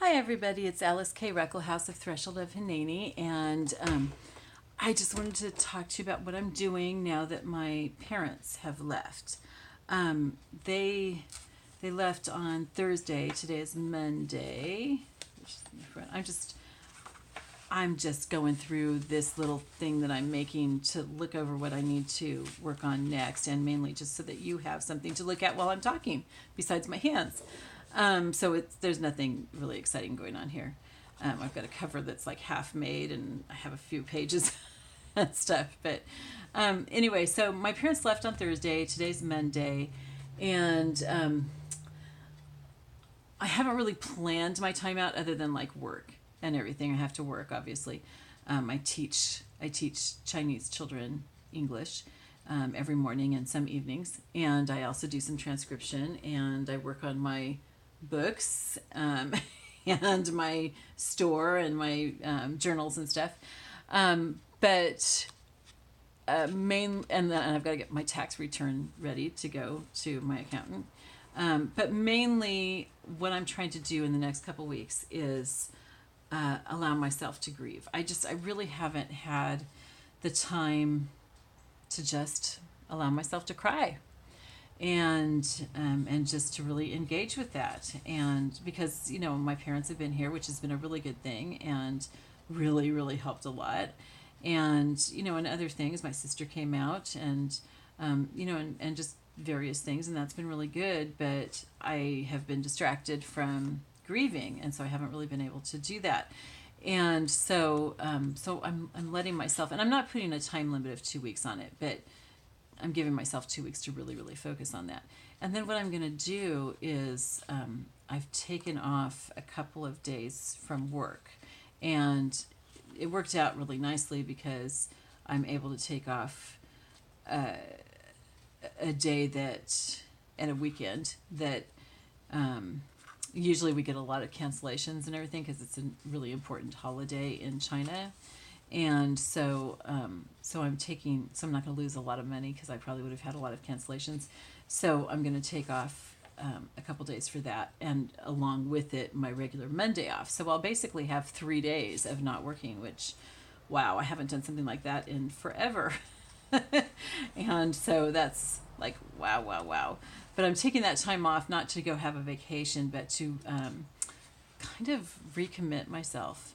Hi everybody, it's Alyce-Kay Ruckelshaus of Threshold of Hineni, and I just wanted to talk to you about what I'm doing now that my parents have left. They left on Thursday. Today is Monday. I'm just going through this little thing that I'm making to look over what I need to work on next, and mainly just so that you have something to look at while I'm talking besides my hands. So there's nothing really exciting going on here. I've got a cover that's like half made and I have a few pages and stuff. But anyway, so my parents left on Thursday. Today's Monday. And I haven't really planned my time out other than like work and everything. I have to work, obviously. I teach Chinese children English every morning and some evenings. And I also do some transcription and I work on my books and my store and my journals and stuff. And then I've got to get my tax return ready to go to my accountant. But mainly what I'm trying to do in the next couple weeks is allow myself to grieve. I really haven't had the time to just allow myself to cry and just to really engage with that. And because, my parents have been here, which has been a really good thing and really, really helped a lot. And, and other things, my sister came out and, and just various things, and that's been really good, but I have been distracted from grieving, and so I haven't really been able to do that. And so I'm letting myself, and I'm not putting a time limit of 2 weeks on it, but I'm giving myself 2 weeks to really, really focus on that. And then what I'm going to do is I've taken off a couple of days from work, and it worked out really nicely because I'm able to take off a day and a weekend that usually we get a lot of cancellations and everything because it's a really important holiday in China. And so I'm not going to lose a lot of money because I probably would have had a lot of cancellations. So I'm going to take off a couple days for that, and along with it, my regular Monday off. So I'll basically have 3 days of not working, which, wow, I haven't done something like that in forever. And so that's like, wow. But I'm taking that time off not to go have a vacation, but to kind of recommit myself.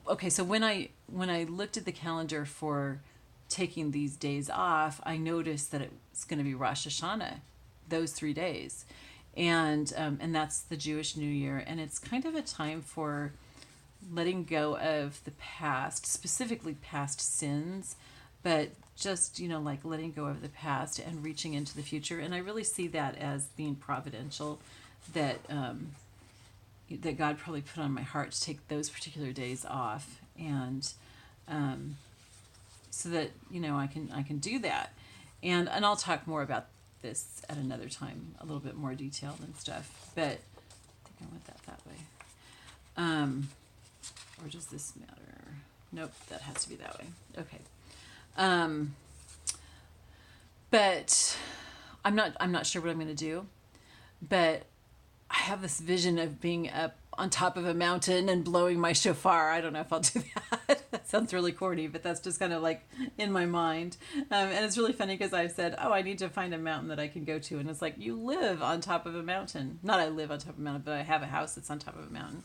Okay, so when I looked at the calendar for taking these days off, I noticed that it's going to be Rosh Hashanah, those 3 days, and that's the Jewish New Year, and it's kind of a time for letting go of the past, specifically past sins, but just like letting go of the past and reaching into the future. And I really see that as being providential, that that God probably put on my heart to take those particular days off, and so that I can do that, and I'll talk more about this at another time, a little bit more detailed and stuff. But I think I went that way. Or does this matter? Nope, that has to be that way. Okay. But I'm not sure what I'm going to do, but I have this vision of being up on top of a mountain and blowing my shofar. I don't know if I'll do that. That sounds really corny, but that's just kind of like in my mind. And it's really funny because I said, I need to find a mountain that I can go to. And it's like, you live on top of a mountain. Not I live on top of a mountain, but I have a house that's on top of a mountain.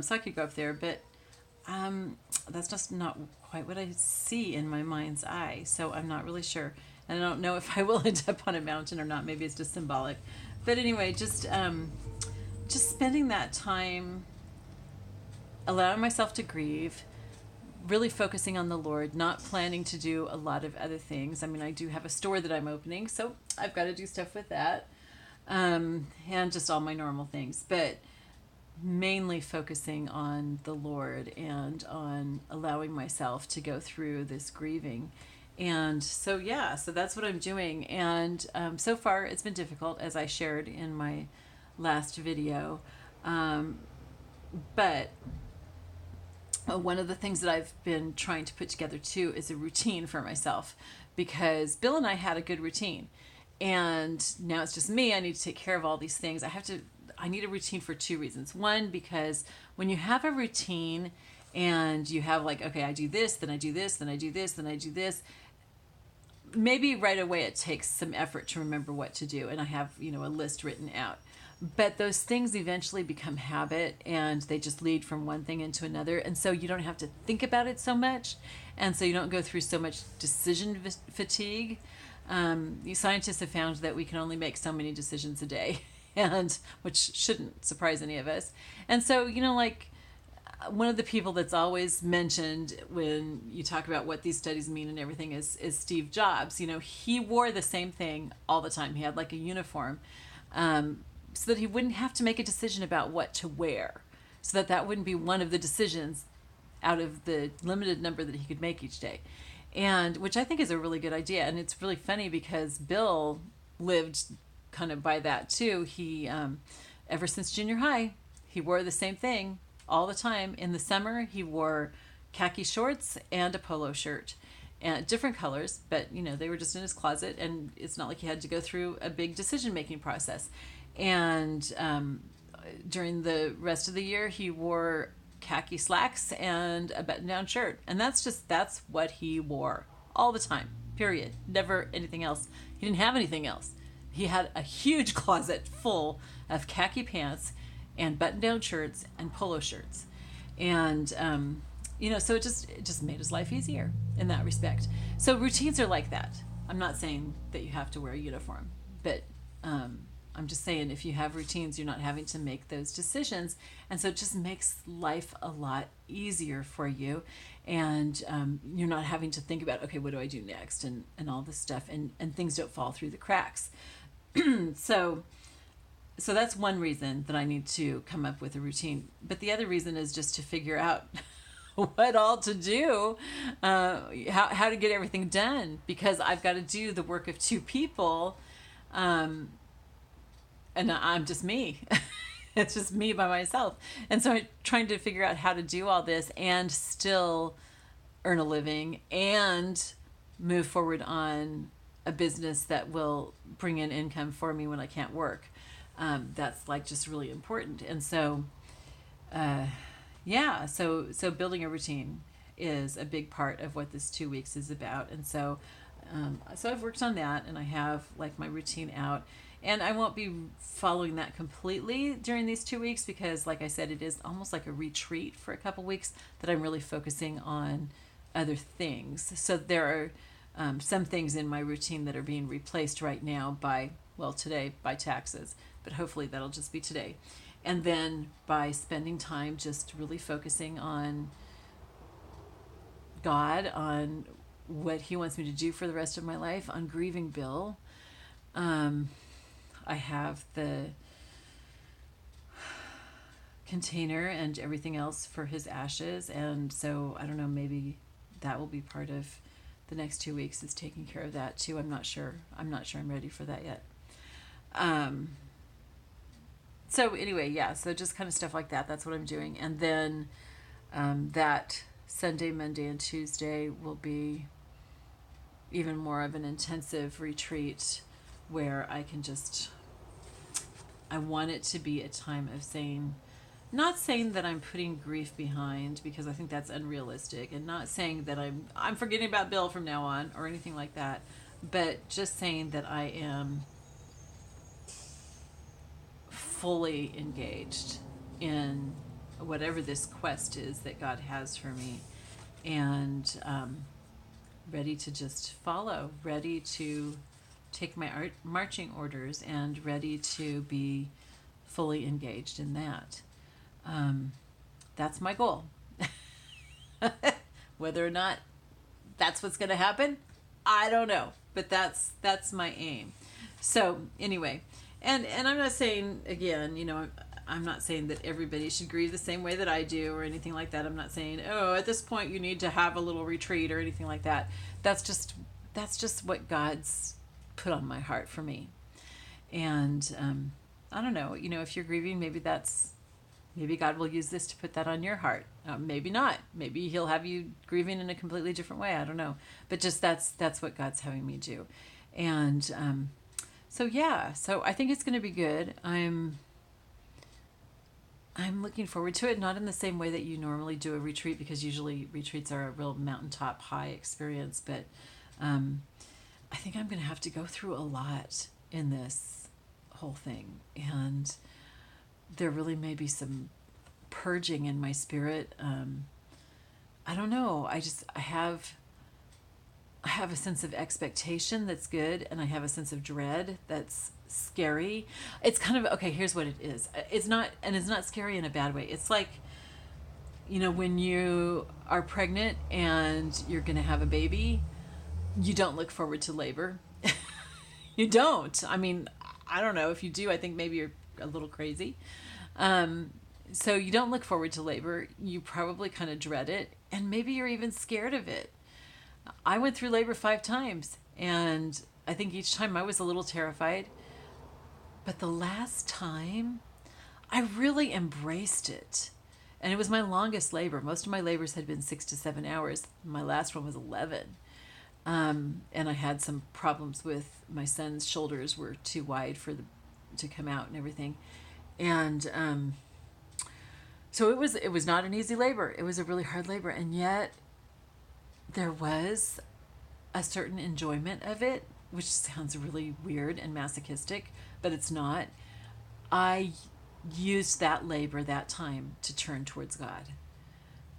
So I could go up there, but that's just not quite what I see in my mind's eye. So I'm not really sure. And I don't know if I will end up on a mountain or not. Maybe it's just symbolic. But anyway, just spending that time allowing myself to grieve, really focusing on the Lord, not planning to do a lot of other things. I mean, I do have a store that I'm opening, so I've got to do stuff with that, and just all my normal things. But mainly focusing on the Lord and on allowing myself to go through this grieving. And so that's what I'm doing. And so far it's been difficult, as I shared in my last video. But one of the things that I've been trying to put together too is a routine for myself, because Bill and I had a good routine, and now it's just me. I need to take care of all these things. I need a routine for two reasons. One, because when you have a routine and you have like, okay, I do this, then I do this, then I do this, then I do this, maybe right away it takes some effort to remember what to do, and I have, a list written out. But those things eventually become habit, and they just lead from one thing into another, and so you don't have to think about it so much, and so you don't go through so much decision fatigue. You scientists have found that we can only make so many decisions a day, and which shouldn't surprise any of us. And so, like, one of the people that's always mentioned when you talk about what these studies mean and everything is Steve Jobs. He wore the same thing all the time. He had like a uniform, so that he wouldn't have to make a decision about what to wear, so that wouldn't be one of the decisions out of the limited number that he could make each day. And which I think is a really good idea. And it's really funny because Bill lived kind of by that too. He, ever since junior high, he wore the same thing all the time. In the summer, he wore khaki shorts and a polo shirt, and different colors, but they were just in his closet, and it's not like he had to go through a big decision-making process. And during the rest of the year, he wore khaki slacks and a button-down shirt, and that's what he wore all the time, period. Never anything else. He didn't have anything else. He had a huge closet full of khaki pants and button-down shirts and polo shirts. And so it just made his life easier in that respect. So routines are like that. I'm not saying that you have to wear a uniform, but I'm just saying if you have routines, you're not having to make those decisions. And so it just makes life a lot easier for you. And you're not having to think about, okay, what do I do next? And all this stuff. And things don't fall through the cracks. So that's one reason that I need to come up with a routine. But the other reason is just to figure out what all to do, how to get everything done, because I've got to do the work of two people. And I'm just me. It's just me by myself. And so I'm trying to figure out how to do all this and still earn a living and move forward on a business that will bring in income for me when I can't work. That's like just really important. And so, so building a routine is a big part of what this 2 weeks is about. And so I've worked on that, and I have like my routine out, and I won't be following that completely during these 2 weeks because, like I said, it is almost like a retreat for a couple weeks that I'm really focusing on other things. So there are some things in my routine that are being replaced right now today by taxes, but hopefully that'll just be today. And then by spending time just really focusing on God, on what he wants me to do for the rest of my life, on grieving Bill. I have the container and everything else for his ashes, and so I don't know, maybe that will be part of the next 2 weeks is taking care of that too. I'm not sure I'm ready for that yet. So anyway, so just kind of stuff like that. That's what I'm doing. And then that Sunday, Monday, and Tuesday will be even more of an intensive retreat where I can I want it to be a time of not saying that I'm putting grief behind, because I think that's unrealistic, and not saying that I'm forgetting about Bill from now on or anything like that, but just saying that I am fully engaged in whatever this quest is that God has for me, and ready to just follow, ready to take my marching orders, and ready to be fully engaged in that. That's my goal. Whether or not that's what's going to happen, I don't know, but that's my aim. So anyway, and I'm not saying, again, I'm not saying that everybody should grieve the same way that I do or anything like that. I'm not saying, at this point you need to have a little retreat or anything like that. That's just what God's put on my heart for me. And I don't know, if you're grieving, maybe God will use this to put that on your heart. Maybe not. Maybe he'll have you grieving in a completely different way. I don't know. But just that's what God's having me do. And so I think it's going to be good. I'm I'm looking forward to it, not in the same way that you normally do a retreat, because usually retreats are a real mountaintop high experience. But um, I think I'm going to have to go through a lot in this whole thing. And there really may be some purging in my spirit. I don't know. I have a sense of expectation that's good, and I have a sense of dread that's scary. It's kind of okay. Here's what it is. It's not scary in a bad way. It's like, when you are pregnant and you're going to have a baby, you don't look forward to labor. You don't. I mean, I don't know if you do. I think maybe you're a little crazy. So you don't look forward to labor. You probably kind of dread it, and maybe you're even scared of it. I went through labor 5 times, and I think each time I was a little terrified. But the last time, I really embraced it. And it was my longest labor. Most of my labors had been 6 to 7 hours. My last one was 11. And I had some problems with my son's shoulders were too wide to come out and everything. And so it was not an easy labor. It was a really hard labor. And yet there was a certain enjoyment of it, which sounds really weird and masochistic, but it's not. I used that labor, that time, to turn towards God.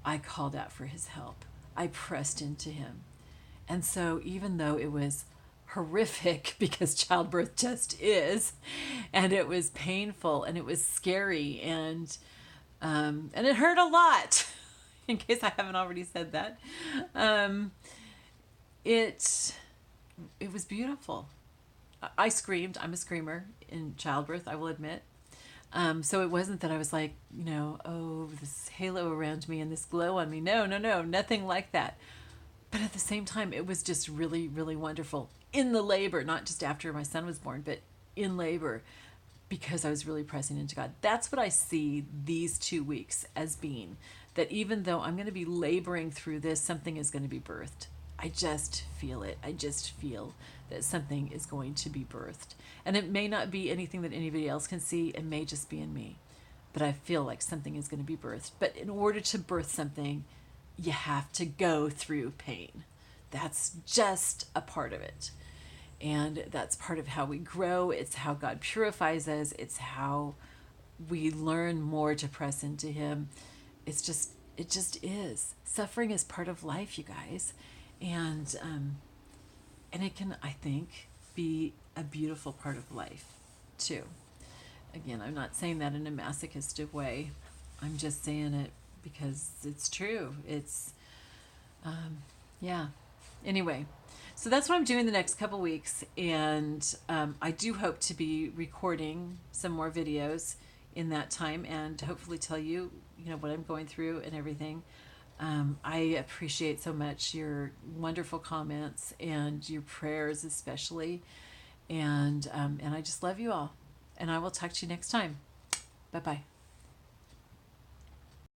I called out for his help. I pressed into him. And so even though it was horrific, because childbirth just is, and it was painful, and it was scary, and it hurt a lot, in case I haven't already said that, it was beautiful. I screamed. I'm a screamer in childbirth, I will admit. So it wasn't that I was like, oh, this halo around me and this glow on me. No, nothing like that. But at the same time, it was just really, really wonderful in the labor, not just after my son was born, but in labor, because I was really pressing into God. That's what I see these 2 weeks as being, that even though I'm going to be laboring through this, something is going to be birthed. I just feel it. I just feel that something is going to be birthed. And it may not be anything that anybody else can see. It may just be in me. But I feel like something is going to be birthed. But in order to birth something, you have to go through pain. That's just a part of it. And that's part of how we grow. It's how God purifies us. It's how we learn more to press into him. It just is. Suffering is part of life, you guys. And it can, I think, be a beautiful part of life too. Again, I'm not saying that in a masochistic way. I'm just saying it because it's true. It's, yeah. Anyway, so that's what I'm doing the next couple weeks. And I do hope to be recording some more videos in that time, and hopefully tell you, what I'm going through and everything. I appreciate so much your wonderful comments and your prayers especially. And I just love you all. And I will talk to you next time. Bye-bye.